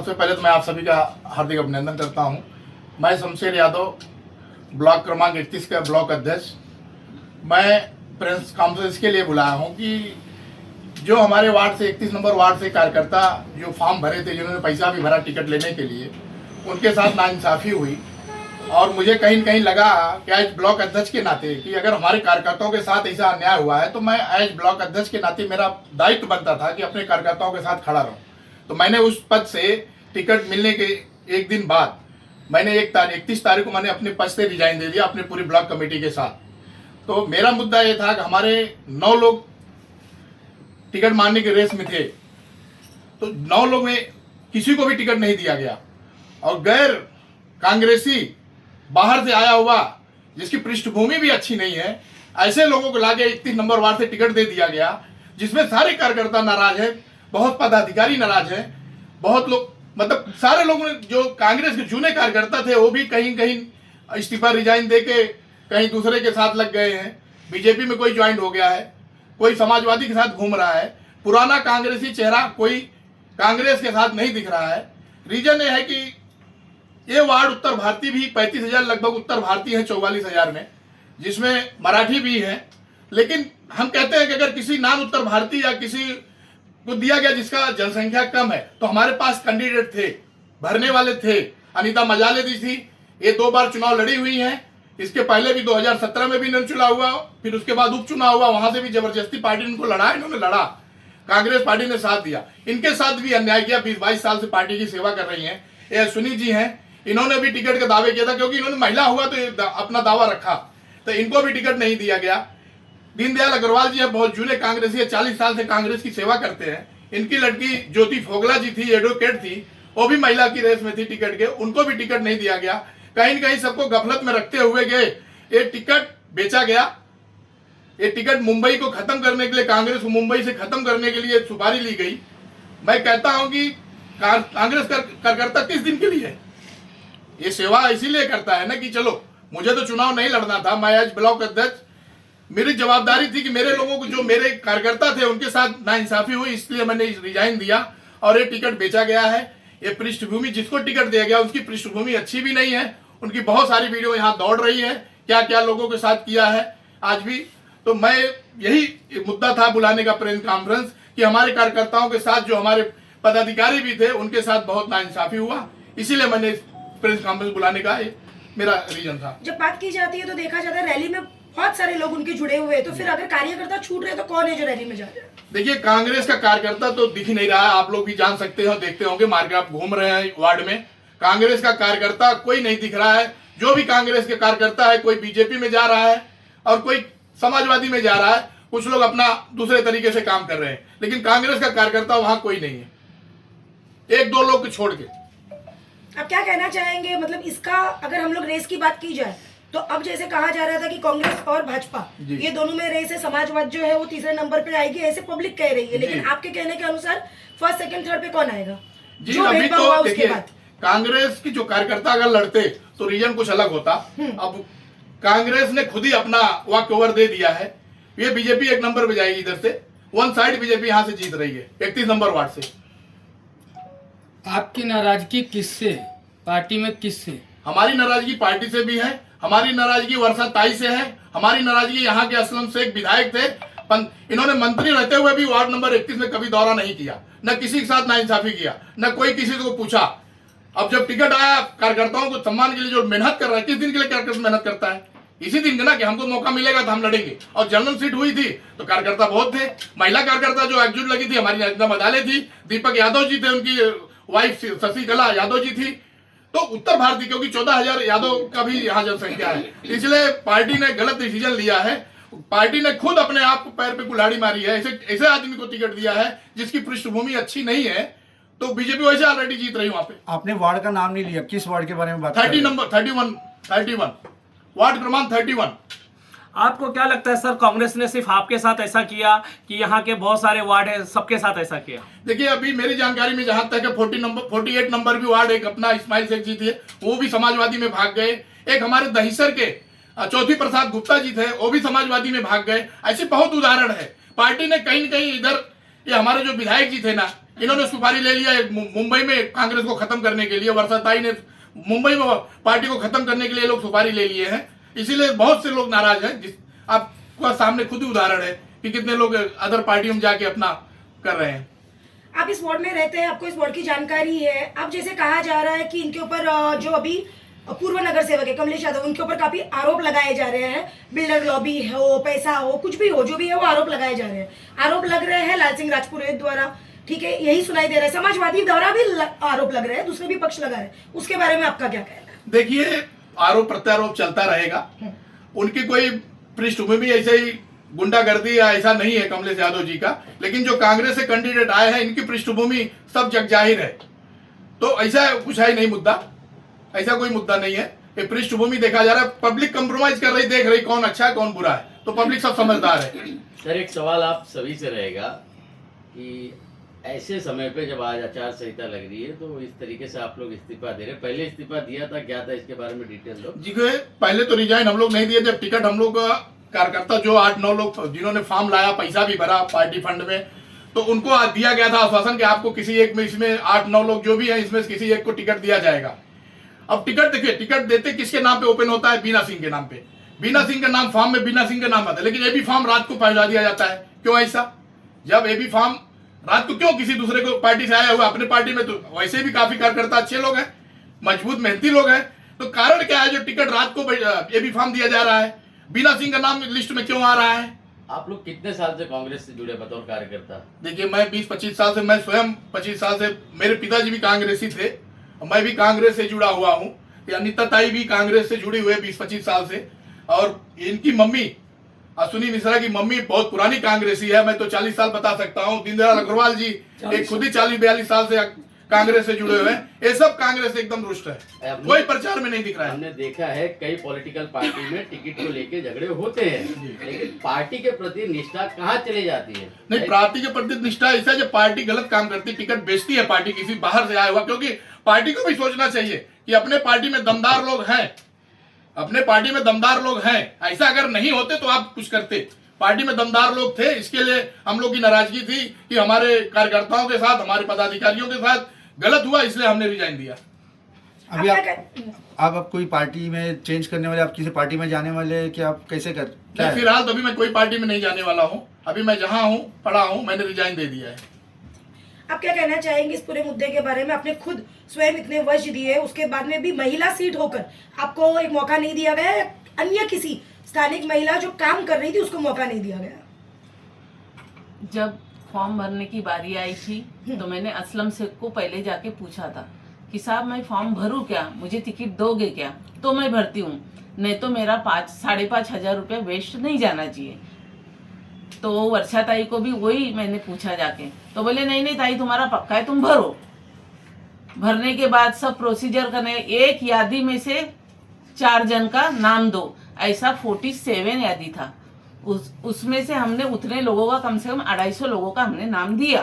सबसे पहले तो मैं आप सभी का हार्दिक अभिनंदन करता हूं। मैं शमशेर यादव, ब्लॉक क्रमांक 31 का ब्लॉक अध्यक्ष। मैं प्रेस कॉन्फ्रेंस के लिए बुलाया हूं कि जो हमारे वार्ड से 31 नंबर वार्ड से कार्यकर्ता जो फॉर्म भरे थे, जिन्होंने पैसा भी भरा टिकट लेने के लिए, उनके साथ नाइंसाफ़ी हुई। और मुझे कहीं न कहीं लगा कि एज ब्लॉक अध्यक्ष के नाते कि अगर हमारे कार्यकर्ताओं के साथ ऐसा अन्याय हुआ है तो मैं एज ब्लॉक अध्यक्ष के नाते मेरा दायित्व बनता था कि अपने कार्यकर्ताओं के साथ खड़ा रहूं। तो मैंने उस पद से टिकट मिलने के एक दिन बाद मैंने 31 तारीख को मैंने अपने पद से रिजाइन दे दिया अपनी पूरी ब्लॉक कमेटी के साथ। तो मेरा मुद्दा ये था कि हमारे 9 लोग टिकट मारने के रेस में थे, तो 9 लोग में किसी को भी टिकट नहीं दिया गया। और गैर कांग्रेसी बाहर से आया हुआ जिसकी पृष्ठभूमि भी अच्छी नहीं है, ऐसे लोगों को लाके 31 नंबर वार्ड से टिकट दे दिया गया, जिसमें सारे कार्यकर्ता नाराज है, बहुत पदाधिकारी नाराज है, बहुत लोग, मतलब सारे लोगों ने, जो कांग्रेस के चुने कार्यकर्ता थे वो भी कहीं कहीं इस्तीफा रिजाइन दे के कहीं दूसरे के साथ लग गए हैं। बीजेपी में कोई ज्वाइन हो गया है, कोई समाजवादी के साथ घूम रहा है। पुराना कांग्रेसी चेहरा कोई कांग्रेस के साथ नहीं दिख रहा है। रीजन ये है कि ये वार्ड उत्तर भारतीय भी 35,000 लगभग उत्तर भारतीय हैं 44,000 में, जिसमें मराठी भी है। लेकिन हम कहते हैं कि अगर किसी नॉन उत्तर भारतीय या किसी को दिया गया जिसका जनसंख्या कम है, तो हमारे पास कैंडिडेट थे, भरने वाले थे। अनीता मजाले दी थी, ये 2 बार चुनाव लड़ी हुई हैं। इसके पहले भी 2017 में भी इन्होंने चुनाव हुआ, फिर उसके बाद उपचुनाव हुआ, वहां से भी जबरदस्ती पार्टी ने इनको लड़ा, इन्होंने लड़ा, कांग्रेस पार्टी ने साथ दिया। इनके साथ भी अन्याय किया। 20-22 साल से पार्टी की सेवा कर रही हैं। ये सुनी जी हैं, इन्होंने भी टिकट के दावे किया था, क्योंकि इन्होंने महिला हुआ तो अपना दावा रखा, तो इनको भी टिकट नहीं दिया गया। दीनदयाल अग्रवाल जी है, बहुत जूने कांग्रेसी है, 40 साल से कांग्रेस की सेवा करते हैं। इनकी लड़की ज्योति फोगला जी थी, एडवोकेट थी, वो भी महिला की रेस में थी टिकट के, उनको भी टिकट नहीं दिया गया। कहीं न कहीं सबको गफलत में रखते हुए गए, ये टिकट बेचा गया। ये टिकट मुंबई को खत्म करने के लिए, कांग्रेस को मुंबई से खत्म करने के लिए सुपारी ली गई। मैं कहता हूं कि कांग्रेस कार्यकर्ता किस दिन के लिए है? ये सेवा इसीलिए करता है ना कि चलो मुझे तो चुनाव नहीं लड़ना था, मैं आज ब्लॉक अध्यक्ष, मेरी जवाबदारी थी कि मेरे लोगों को, जो मेरे कार्यकर्ता थे उनके साथ नाइंसाफी हुई, इसलिए मैंने रिजाइन दिया और ये टिकट बेचा गया है। ये पृष्ठभूमि जिसको टिकट दिया गया उसकी पृष्ठभूमि अच्छी भी नहीं है। उनकी बहुत सारी वीडियो यहाँ दौड़ रही है, क्या क्या लोगों के साथ किया है आज भी। तो मैं यही मुद्दा था बुलाने का प्रेस कॉन्फ्रेंस, कि हमारे कार्यकर्ताओं के साथ जो हमारे पदाधिकारी भी थे उनके साथ बहुत नाइंसाफी हुआ, इसीलिए मैंने प्रेस कॉन्फ्रेंस बुलाने का मेरा रीजन था। जब बात की जाती है तो देखा जाता है रैली में बहुत सारे लोग उनके जुड़े हुए हैं, तो फिर अगर कार्यकर्ता छूट रहे हैं तो कौन है जो रैली में जा रहे हैं? देखिए, कांग्रेस का कार्यकर्ता तो दिख ही नहीं रहा है, आप लोग भी जान सकते हो, देखते होंगे, मार्केट आप घूम रहे हैं वार्ड में, कांग्रेस का कार्यकर्ता कोई नहीं दिख रहा है। जो भी कांग्रेस के कार्यकर्ता है, कोई बीजेपी में जा रहा है और कोई समाजवादी में जा रहा है, कुछ लोग अपना दूसरे तरीके से काम कर रहे हैं, लेकिन कांग्रेस का कार्यकर्ता वहां कोई नहीं है, 1-2 लोग को छोड़ के। अब क्या कहना चाहेंगे, मतलब इसका अगर हम लोग रेस की बात की जाए तो अब जैसे कहा जा रहा था कि कांग्रेस और भाजपा ये दोनों में रेस है, समाजवाद जो है वो तीसरे नंबर पे आएगी, ऐसे पब्लिक कह रही है, लेकिन आपके कहने के अनुसार फर्स्ट, सेकंड, थर्ड पे कौन आएगा? जी, अभी तो देखिए, कांग्रेस की जो कार्यकर्ता अगर लड़ते तो रीजन कुछ अलग होता। अब कांग्रेस ने खुद ही अपना वॉक ओवर दे दिया है, ये बीजेपी 1 नंबर पे जाएगी इधर से, 1 साइड बीजेपी यहाँ से जीत रही है 31 नंबर वार्ड से। आपकी नाराजगी किससे, पार्टी में किससे? हमारी नाराजगी पार्टी से भी है, हमारी नाराजगी वर्षा ताई से है, हमारी नाराजगी यहाँ के असलम शेख विधायक थे, इन्होंने मंत्री रहते हुए भी वार्ड नंबर 31 में कभी दौरा नहीं किया, न किसी के साथ नाइंसाफी किया, न कोई किसी को पूछा। अब जब टिकट आया, कार्यकर्ताओं को सम्मान के लिए जो मेहनत कर रहा है, किस दिन के लिए कार्यकर्ता मेहनत करता है? इसी दिन का ना, कि हमको मौका मिलेगा तो हम लड़ेंगे। और जनरल सीट हुई थी तो कार्यकर्ता बहुत थे, महिला कार्यकर्ता जो एकजुट लगी थी, हमारी अनीता मजाले थी, दीपक यादव जी थे, उनकी वाइफ शशिकला यादव जी थी। तो उत्तर भारतीय, क्योंकि 14,000 यादव का भी यहाँ जनसंख्या है, इसलिए पार्टी ने गलत डिसीजन लिया है। पार्टी ने खुद अपने आप को पैर पे कुल्हाड़ी मारी है, ऐसे आदमी को टिकट दिया है जिसकी पृष्ठभूमि अच्छी नहीं है, तो बीजेपी वैसे ऑलरेडी जीत रही वहां पे। आपने वार्ड का नाम नहीं लिया, किस वार्ड के बारे में बात? 31 वार्ड क्रमांक 31। आपको क्या लगता है सर, कांग्रेस ने सिर्फ आपके साथ ऐसा किया कि यहाँ के बहुत सारे वार्ड है सबके साथ ऐसा किया? देखिए, अभी मेरी जानकारी में जहां तक है 48 नंबर भी वार्ड एक अपना इस्माइल शेख जी थे, वो भी समाजवादी में भाग गए। एक हमारे दहिसर के चौथी प्रसाद गुप्ता जी थे, वो भी समाजवादी में भाग गए। ऐसे बहुत उदाहरण है। पार्टी ने कहीं न कहीं इधर, ये हमारे जो विधायक जी थे ना, इन्होंने सुपारी ले लिया मुंबई में कांग्रेस को खत्म करने के लिए, वर्षाताई ने मुंबई में पार्टी को खत्म करने के लिए लोग सुपारी ले लिए हैं, इसीलिए बहुत से लोग नाराज हैं। आपको सामने खुद ही उदाहरण है कि कितने लोग अदर पार्टियों में जाके अपना कर रहे हैं। आप इस वार्ड में रहते हैं, आपको इस वार्ड की जानकारी है। अब जैसे कहा जा रहा है कि इनके ऊपर जो अभी पूर्व नगर सेवक है कमलेश यादव, उनके ऊपर काफी आरोप लगाए जा रहे हैं, बिल्डर लॉबी हो, पैसा हो, कुछ भी हो, जो भी है वो आरोप लगाए जा रहे हैं। आरोप लग रहे हैं लाल सिंह राजपुरोहित द्वारा, ठीक है, यही सुनाई दे रहा है। समाजवादी द्वारा भी आरोप लग रहे हैं, दूसरे भी पक्ष लगा रहे हैं, उसके बारे में आपका क्या कहना है? देखिए, आरोप प्रत्यारोप चलता रहेगा। उनकी कोई पृष्ठभूमि ऐसे ही गुंडागर्दी या ऐसा नहीं है कमलेश यादव जी का, लेकिन जो कांग्रेस से कैंडिडेट आए हैं इनकी पृष्ठभूमि सब जग जाहिर है। तो ऐसा कुछ है नहीं मुद्दा, ऐसा कोई मुद्दा नहीं है। ये पृष्ठभूमि देखा जा रहा है, पब्लिक कंप्रोमाइज कर रही, देख रही कौन अच्छा है कौन बुरा है, तो पब्लिक सब समझदार है। सर, एक सवाल आप सभी से रहेगा कि ऐसे समय पे जब आज आचार संहिता लग रही है तो इस तरीके से आप लोग इस्तीफा दे रहे, पहले इस्तीफा दिया था, क्या था इसके बारे में डिटेल दो। जी, पहले तो रिजाइन हम लोग नहीं दिए, जब टिकट हम लोग कार्यकर्ता जो 8-9 लोग जिन्होंने फॉर्म लाया, पैसा भी भरा पार्टी फंड में, तो उनको दिया गया था आश्वासन कि आपको किसी एक में, इसमें 8-9 लोग जो भी हैं इसमें किसी एक को टिकट दिया जाएगा। अब टिकट देखिए, टिकट देते किसके नाम पे ओपन होता है? बीना सिंह के नाम पे। बीना सिंह का नाम फॉर्म में बीना सिंह का नाम आता है, लेकिन एबी फॉर्म रात को पहुंचा दिया जाता है। क्यों ऐसा? जब एबी फॉर्म रात को क्यों किसी दूसरे को पार्टी से आया हुआ, अपने पार्टी में तो वैसे भी काफी कार्यकर्ता अच्छे लोग हैं, मजबूत मेहनती लोग हैं, तो कारण क्या है जो टिकट रात को एबी फॉर्म दिया जा रहा है? बीना सिंह का नाम लिस्ट में क्यों आ रहा है? आप लोग कितने साल से कांग्रेस से जुड़े बतौर कार्यकर्ता? देखिए, मैं 20-25 साल से, मैं स्वयं 25 साल से, मेरे पिताजी भी कांग्रेसी थे, मैं भी कांग्रेस से जुड़ा हुआ हूँ, अनिता ताई भी कांग्रेस से जुड़ी हुई है 20-25 साल से, और इनकी मम्मी अश्विनी मिश्रा की मम्मी बहुत पुरानी कांग्रेसी है, मैं तो 40 साल बता सकता हूँ। दीनदयाल अग्रवाल जी एक खुद ही 40-42 साल से कांग्रेस से जुड़े हुए हैं। ये सब कांग्रेस से एकदम रुष्ट है, कोई प्रचार में नहीं दिख रहा है। हमने देखा है कई पॉलिटिकल पार्टी में टिकट को लेके झगड़े होते हैं, लेकिन पार्टी के प्रति निष्ठा कहाँ चली जाती है? नहीं, पार्टी के प्रति निष्ठा ऐसा है, जब पार्टी गलत काम करती है, टिकट बेचती है पार्टी किसी बाहर से आया हुआ, क्योंकि पार्टी को भी सोचना चाहिए कि अपने पार्टी में दमदार लोग हैं, अपने पार्टी में दमदार लोग हैं। ऐसा अगर नहीं होते तो आप कुछ करते। पार्टी में दमदार लोग थे, इसके लिए हम लोग की नाराजगी थी कि हमारे कार्यकर्ताओं के साथ, हमारे पदाधिकारियों के साथ गलत हुआ, इसलिए हमने रिजाइन दिया। अभी आप कोई पार्टी में चेंज करने वाले, आप किसी पार्टी में जाने वाले, कि आप कैसे कर क्या है? फिलहाल तो अभी मैं कोई पार्टी में नहीं जाने वाला हूँ। अभी मैं जहाँ हूँ, पढ़ा हूँ, मैंने रिजाइन दे दिया है। आप क्या कहना चाहेंगे इस पूरे मुद्दे के बारे में? आपने खुद स्वयं इतने वर्ष दिए, उसके बाद में भी महिला सीट होकर आपको एक मौका नहीं दिया गया, अन्य किसी स्थानिक महिला जो काम कर रही थी उसको मौका नहीं दिया गया? जब फॉर्म भरने की बारी आई थी तो मैंने असलम शेख को पहले जाके पूछा था कि साहब मैं फॉर्म भरूं क्या, मुझे टिकट दोगे क्या? तो मैं भरती हूँ, नहीं तो मेरा 5,500 रुपये वेस्ट नहीं जाना चाहिए। तो वर्षा ताई को भी वही मैंने पूछा जाके, तो बोले नहीं नहीं ताई तुम्हारा पक्का है, तुम भरो। भरने के बाद सब प्रोसीजर करने, एक यादी में से 4 जन का नाम दो, ऐसा 47 यादी था। उसमें से हमने उतने लोगों का, कम से कम 250 लोगों का हमने नाम दिया।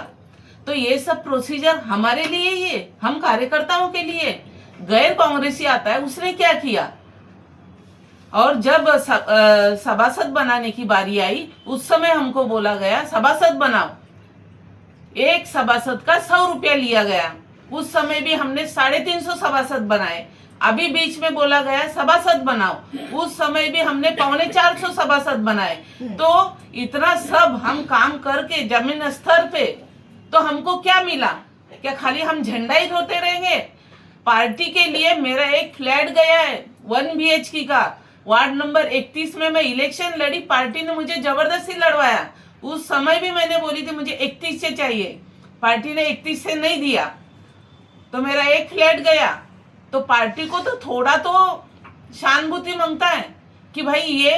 तो ये सब प्रोसीजर हमारे लिए, ये हम कार्यकर्ताओं के लिए। गैर कांग्रेसी आता है, उसने क्या किया? और जब सभासद बनाने की बारी आई, उस समय हमको बोला गया सभासद बनाओ, एक सभासद का 100 रुपया लिया गया। उस समय भी हमने 350 सभासद बनाए। अभी बीच में बोला गया सभासद बनाओ, उस समय भी हमने 450 सभासद बनाए। तो इतना सब हम काम करके जमीन स्तर पे, तो हमको क्या मिला? क्या खाली हम झंडा ही धोते रहेंगे? पार्टी के लिए मेरा एक फ्लैट गया है 1 BHK का, वार्ड नंबर 31 में मैं इलेक्शन लड़ी, पार्टी ने मुझे जबरदस्ती लड़वाया। उस समय भी मैंने बोली थी मुझे 31 से चाहिए, पार्टी ने 31 से नहीं दिया, तो मेरा एक फ्लैट गया। तो पार्टी को तो थोड़ा तो सहानुभूति मांगता है कि भाई ये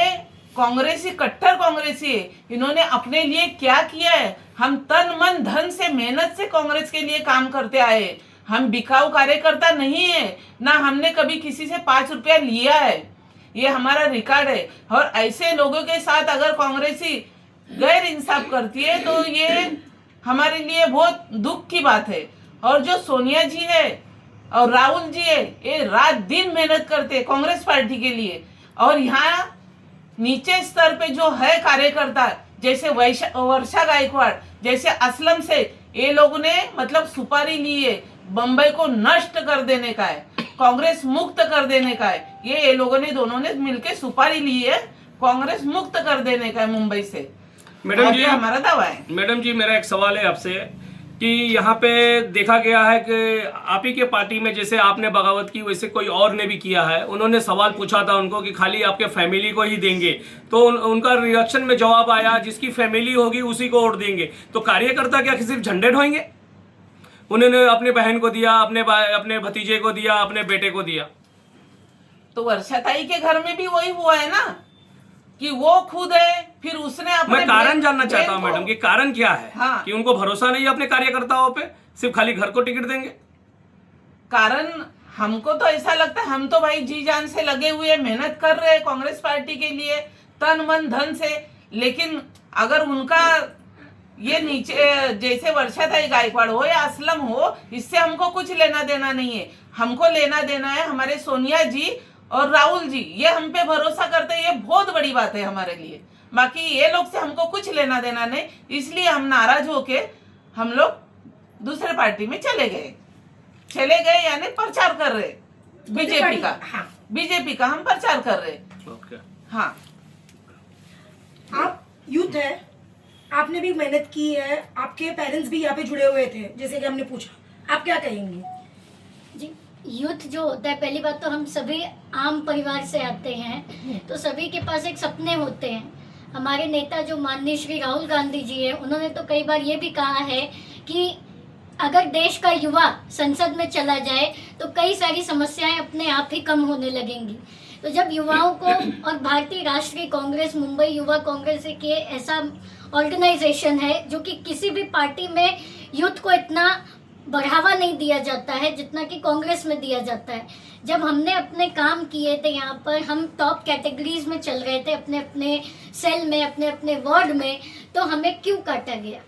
कांग्रेसी, कट्टर कांग्रेसी है, इन्होंने अपने लिए क्या किया है। हम तन मन धन से, मेहनत से कांग्रेस के लिए काम करते आए, हम बिकाऊ कार्यकर्ता नहीं है, ना हमने कभी किसी से 5 रुपया लिया है, ये हमारा रिकॉर्ड है। और ऐसे लोगों के साथ अगर कांग्रेसी गैर इंसाफ करती है तो ये हमारे लिए बहुत दुख की बात है। और जो सोनिया जी है और राहुल जी है, ये रात दिन मेहनत करते हैं कांग्रेस पार्टी के लिए। और यहाँ नीचे स्तर पे जो है कार्यकर्ता, जैसे वर्षा गायकवाड़, जैसे असलम से, ये लोगों ने मतलब सुपारी ली है, बम्बई को नष्ट कर देने का है, कांग्रेस मुक्त कर देने का है। ये लोगों ने दोनों ने मिलके सुपारी ली है, कांग्रेस मुक्त कर देने का है मुंबई से। मैडम जी, हमारा दावा है। मैडम जी, मेरा एक सवाल है आपसे कि यहाँ पे देखा गया है कि आप ही के पार्टी में जैसे आपने बगावत की वैसे कोई और ने भी किया है। उन्होंने सवाल पूछा था उनको कि खाली आपके फैमिली को ही देंगे, तो उनका रिएक्शन में जवाब आया जिसकी फैमिली होगी उसी को वोट देंगे। तो कार्यकर्ता क्या सिर्फ झंडे ढोएंगे? उन्होंने अपने बहन को दिया, अपने भतीजे को दिया, अपने बेटे को दिया। तो वर्षाताई के घर में भी वही हुआ है ना कि वो खुद है, फिर उसने अपने मैं कारण जानना बहन चाहता हूँ को- मैडम कि कारण क्या है? हाँ। कि उनको भरोसा नहीं है अपने कार्यकर्ताओं पे, सिर्फ खाली घर को टिकट देंगे। कारण हमको तो ऐसा लगता है, हम तो भाई जी जान से लगे हुए मेहनत कर रहे हैं कांग्रेस पार्टी के लिए तन मन धन से, लेकिन अगर उनका ये नीचे जैसे वर्षाताई गायकवाड़ हो या असलम हो, इससे हमको कुछ लेना देना नहीं है। हमको लेना देना है हमारे सोनिया जी और राहुल जी, ये हम पे भरोसा करते हैं, ये बहुत बड़ी बात है हमारे लिए। बाकी ये लोग से हमको कुछ लेना देना नहीं, इसलिए हम नाराज होके हम लोग दूसरे पार्टी में चले गए यानी प्रचार कर रहे बीजेपी का। हाँ। बीजेपी का हम प्रचार कर रहे। ओके। हाँ, आप यूथ है, आपने भी मेहनत की है, आपके पेरेंट्स भी यहाँ पे जुड़े हुए थे जैसे कि हमने पूछा, आप क्या कहेंगे? जी, यूथ जो होता है, पहली बात तो हम सभी आम परिवार से आते हैं, तो सभी के पास एक सपने होते हैं। हमारे नेता जो माननीय श्री राहुल गांधी जी है, उन्होंने तो कई बार ये भी कहा है कि अगर देश का युवा संसद में चला जाए तो कई सारी समस्याएं अपने आप ही कम होने लगेंगी। तो जब युवाओं को, और भारतीय राष्ट्रीय कांग्रेस, मुंबई युवा कांग्रेस एक ये ऐसा ऑर्गेनाइजेशन है जो कि किसी भी पार्टी में यूथ को इतना बढ़ावा नहीं दिया जाता है जितना कि कांग्रेस में दिया जाता है। जब हमने अपने काम किए थे यहाँ पर, हम टॉप कैटेगरीज में चल रहे थे अपने अपने सेल में, अपने अपने वार्ड में, तो हमें क्यों काटा गया?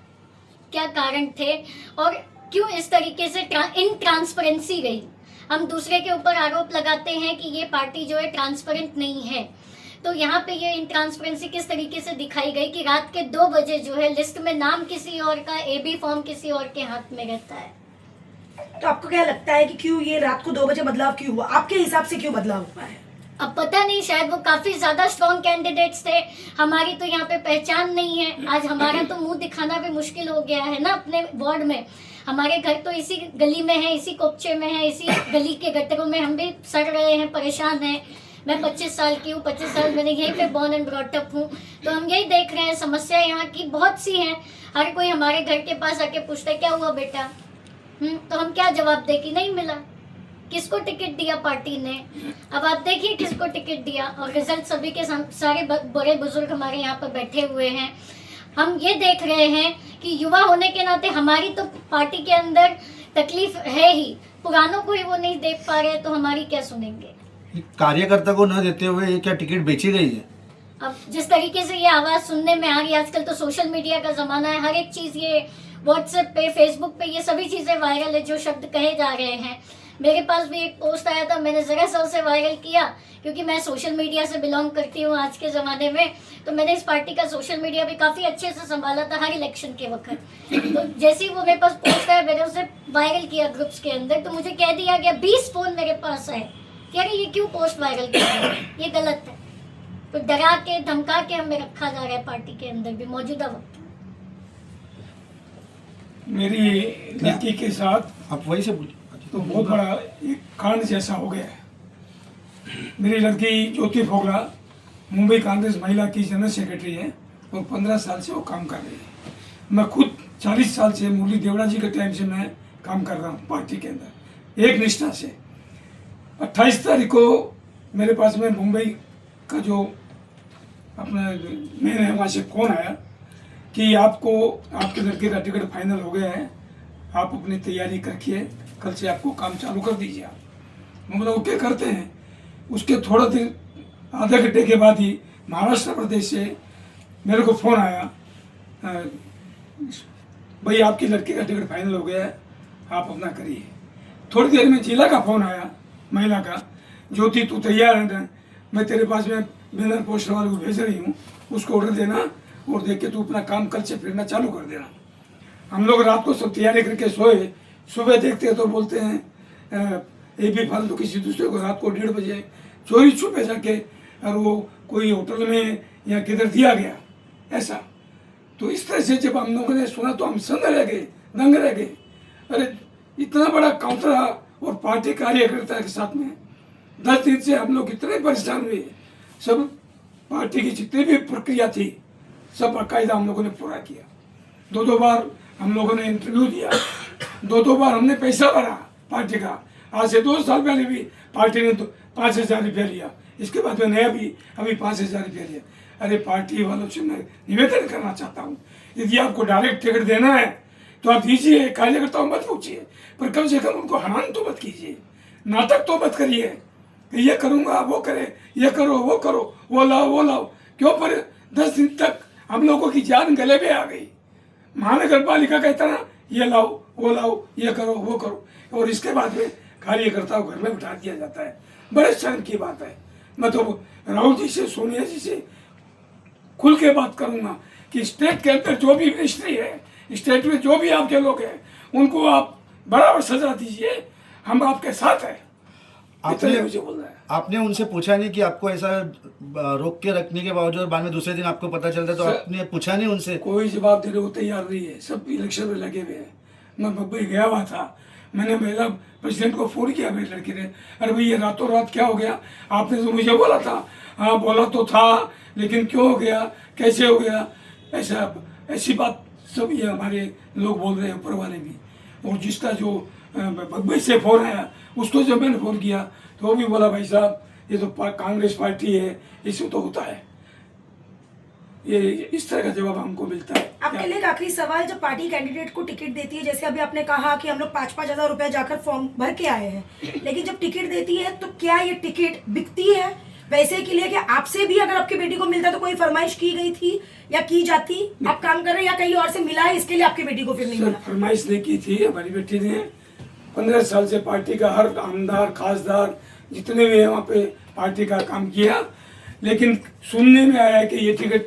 क्या कारण थे और क्यों इस तरीके से इनट्रांसपेरेंसी रही? हम दूसरे के ऊपर आरोप लगाते हैं कि ये पार्टी जो है ट्रांसपेरेंट नहीं है, तो यहाँ पे ये इनट्रांसपेरेंसी किस तरीके से दिखाई गई कि रात के 2 बजे जो है लिस्ट में नाम किसी और का, AB फॉर्म किसी और के हाथ में रहता है। तो आपको क्या लगता है कि क्यों ये रात को 2 बजे बदलाव क्यों हुआ? आपके हिसाब से क्यों बदलाव हुआ है? अब पता नहीं, शायद वो काफी ज्यादा स्ट्रॉन्ग कैंडिडेट्स थे, हमारी तो यहाँ पे पहचान नहीं है। आज हमारा तो मुंह दिखाना भी मुश्किल हो गया है ना अपने वार्ड में। हमारे घर तो इसी गली में है, इसी कोपचे में है, इसी गली के गटरों में हम भी सड़ रहे हैं, परेशान हैं। मैं 25 साल की हूँ, 25 साल मैंने यहीं पे बॉर्न एंड ब्रॉट अप हूँ, तो हम यही देख रहे हैं। समस्या यहाँ की बहुत सी हैं। हर कोई हमारे घर के पास आके पूछता है क्या हुआ बेटा, तो हम क्या जवाब दे कि नहीं मिला। किसको टिकट दिया पार्टी ने? अब आप देखिए किसको टिकट दिया, और रिजल्ट सभी के सारे बड़े बुजुर्ग हमारे यहाँ पर बैठे हुए हैं। हम ये देख रहे हैं कि युवा होने के नाते हमारी तो पार्टी के अंदर तकलीफ है ही, पुरानों को ही वो नहीं देख पा रहे, तो हमारी क्या सुनेंगे? कार्यकर्ता को न देते हुए ये क्या टिकट बेची गई है? अब जिस तरीके से ये आवाज़ सुनने में आ रही है, आजकल तो सोशल मीडिया का ज़माना है, हर एक चीज़ ये व्हाट्सएप पे, फेसबुक पे ये सभी चीज़ें वायरल है, जो शब्द कहे जा रहे हैं। मेरे पास भी एक पोस्ट आया था, मैंने ज़रा सा उसे वायरल किया क्योंकि मैं सोशल मीडिया से बिलोंग करती हूँ आज के ज़माने में, तो मैंने इस पार्टी का सोशल मीडिया भी काफ़ी अच्छे से संभाला था हर इलेक्शन के वक्त। तो जैसे ही वो मेरे पास पोस्ट आया, मैंने उसे वायरल किया ग्रुप्स के अंदर, तो मुझे कह दिया गया, 20 फ़ोन मेरे पास आए कि अरे ये क्यों पोस्ट वायरल कर रहे हैं, ये गलत है। तो डरा के धमका के हमें रखा जा रहा है पार्टी के अंदर भी मौजूदा वक्त। मेरी लड़की के साथ आप वही से पूछो। तो बहुत बड़ा एक कांड जैसा हो गया है। मेरी लड़की ज्योति फोगला मुंबई कांग्रेस महिला की जनरल सेक्रेटरी है और 15 साल से वो काम कर रही है। मैं खुद 40 साल से मुरली देवड़ा जी के टाइम से मैं काम कर रहा हूँ पार्टी के अंदर एक निष्ठा से। 28 तारीख को मेरे पास में मुंबई का जो अपना मेन है वहाँ से फ़ोन आया कि आपको आपके लड़के का टिकट फाइनल हो गया है, आप अपनी तैयारी करके कल से आपको काम चालू कर दीजिए। आप मतलब ओके करते हैं। उसके थोड़ा दिन आधा घंटे के बाद ही महाराष्ट्र प्रदेश से मेरे को फ़ोन आया, भाई आपकी लड़के का टिकट फाइनल हो गया है, आप अपना करिए। थोड़ी देर में जिला का फ़ोन आया महिला का, ज्योति तू तैयार है ना, मैं तेरे पास में बैनर पोस्टर वाले को भेज रही हूँ, उसको ऑर्डर देना और देख के तू अपना काम कल से फिरना चालू कर देना। हम लोग रात को सब तैयारी करके सोए, सुबह देखते हैं तो बोलते हैं ये भी फालतू किसी दूसरे को रात को 1:30 बजे चोरी छुपे जाके और वो कोई होटल में या किधर दिया गया ऐसा। तो इस तरह से जब हम लोगों ने सुना तो हम दंग रह गए। अरे इतना बड़ा काउंटर और पार्टी कार्यकर्ता के साथ में 10 दिन से हम लोग इतने परेशान हुए। सब पार्टी की जितनी भी प्रक्रिया थी सब बाकायदा हम लोगों ने पूरा किया। 2 बार हम लोगों ने इंटरव्यू दिया, 2 बार हमने पैसा भरा पार्टी का। आज से 2 साल पहले भी पार्टी ने तो 5,000 रुपया लिया, इसके बाद में नया भी अभी 5,000 रुपया लिया। अरे पार्टी वालों से मैं निवेदन करना चाहता हूँ, यदि आपको डायरेक्ट टिकट देना है तो आप दीजिए, कार्यकर्ताओं मत पूछिए, पर कम से कम उनको हैरान तो मत कीजिए, नाटक तो मत करिए कि ये करूँगा वो करे, ये करो वो करो, वो लाओ। क्यों? पर 10 दिन तक हम लोगों की जान गले में आ गई। महानगर पालिका कहता ना ये लाओ वो लाओ, ये करो वो करो, और इसके बाद में कार्यकर्ताओं घर में बिठा दिया जाता है। बड़े शर्म की बात है। मैं तो राहुल जी से, सोनिया जी से खुल के बात करूंगा कि स्टेट के अंदर जो भी मिनिस्ट्री है, स्टेट में जो भी आपके लोग हैं, उनको आप बराबर सजा दीजिए, हम आपके साथ हैं। आपने मुझे बोल रहा है। आपने उनसे पूछा नहीं कि आपको ऐसा रोक के रखने के बावजूद बाद में दूसरे दिन आपको पता चलता तो आपने पूछा नहीं उनसे? कोई जवाब देने को तैयार नहीं है, सब इलेक्शन में लगे हुए हैं। मैं मुंबई गया हुआ था, मैंने महिला प्रेसिडेंट को फोन किया मेरी लड़की ने, अरे भाई ये रातों रात क्या हो गया? आपने तो मुझे बोला था। हाँ बोला तो था, लेकिन क्यों हो गया, कैसे हो गया, ऐसी बात सब ये हमारे लोग बोल रहे हैं, ऊपर वाले भी। और जिसका जो मुंबई से फोन आया उसको जब मैंने फोन किया तो वो भी बोला भाई साहब ये तो कांग्रेस पार्टी है, इसमें तो होता है। ये इस तरह का जवाब हमको मिलता है। आपके लिए एक आखिरी सवाल, जब पार्टी कैंडिडेट को टिकट देती है, जैसे अभी आपने कहा कि हम लोग 5-5 हजार रुपया जाकर फॉर्म भर के आए हैं, लेकिन जब टिकट देती है तो क्या ये टिकट बिकती है पैसे के लिए? क्या आपसे भी अगर आपकी बेटी को मिलता तो कोई फरमाइश की गई थी या की जाती? आप काम कर रहे हैं या कहीं और से मिला है, इसके लिए आपकी बेटी को फिर नहीं मिला? फरमाइश नहीं की थी। हमारी बेटी ने 15 साल से पार्टी का हर आमदार खासदार जितने भी वहाँ पे पार्टी का काम किया, लेकिन सुनने में आया कि ये टिकट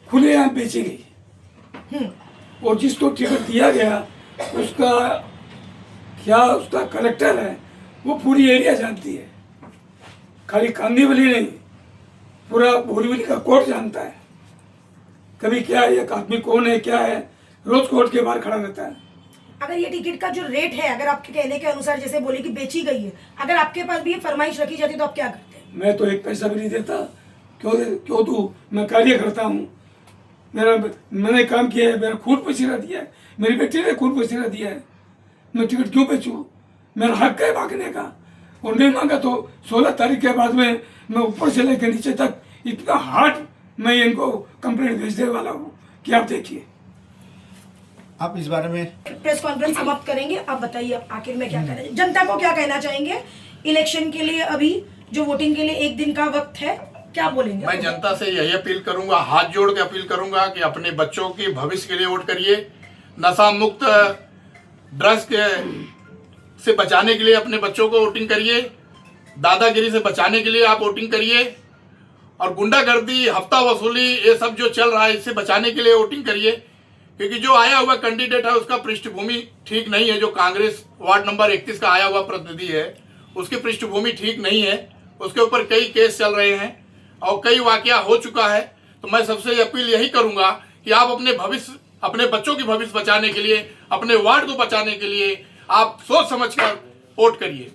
खुलेआम बेची गई। और जिसको टिकट दिया गया उसका कलेक्टर है, वो पूरी एरिया जानती है, खाली कांदीवली नहीं, पूरा बोरीवली का कोर्ट जानता है। कभी क्या है, एक आदमी कौन है क्या है, रोज कोर्ट के बाहर खड़ा रहता है। अगर ये टिकट का जो रेट है, अगर आपके कहने के अनुसार जैसे बोले कि बेची गई है, अगर आपके पास भी ये फरमाइश रखी जाती तो आप क्या करते? मैं तो 1 पैसा भी नहीं देता। क्यों तू, मैं कार्य करता हूँ, मैंने काम किया है, मेरा खून पसीना दिया है, मेरी बेटी ने खून पसीना दिया है, मैं टिकट क्यों बेचूँ? मेरा हक है मांगने का, और नहीं मांगा तो 16 तारीख के बाद में मैं ऊपर से लेकर नीचे तक इतना हार्ड मैं इनको कंप्लेंट भेज देने वाला हूँ कि आप देखिए। आप इस बारे में प्रेस कॉन्फ्रेंस समाप्त करेंगे, आप बताइए आप आखिर में क्या करें, जनता को क्या कहना चाहेंगे? इलेक्शन के लिए अभी जो वोटिंग के लिए 1 दिन का वक्त है, क्या बोलेंगे? मैं जनता से यही अपील करूंगा, हाथ जोड़ के अपील करूंगा कि अपने बच्चों के भविष्य के लिए वोट करिए। नशा मुक्त, ड्रग्स के से बचाने के लिए अपने बच्चों को वोटिंग करिए, दादागिरी से बचाने के लिए आप वोटिंग करिए, और गुंडागर्दी, हफ्ता वसूली, ये सब जो चल रहा है इससे बचाने के लिए वोटिंग करिए। क्योंकि जो आया हुआ कैंडिडेट है उसका पृष्ठभूमि ठीक नहीं है, जो कांग्रेस वार्ड नंबर 31 का आया हुआ प्रतिनिधि है उसकी पृष्ठभूमि ठीक नहीं है, उसके ऊपर कई केस चल रहे हैं और कई वाकया हो चुका है। तो मैं सबसे अपील यही करूंगा कि आप अपने भविष्य, अपने बच्चों की भविष्य बचाने के लिए, अपने वार्ड को बचाने के लिए आप सोच समझकर वोट करिए।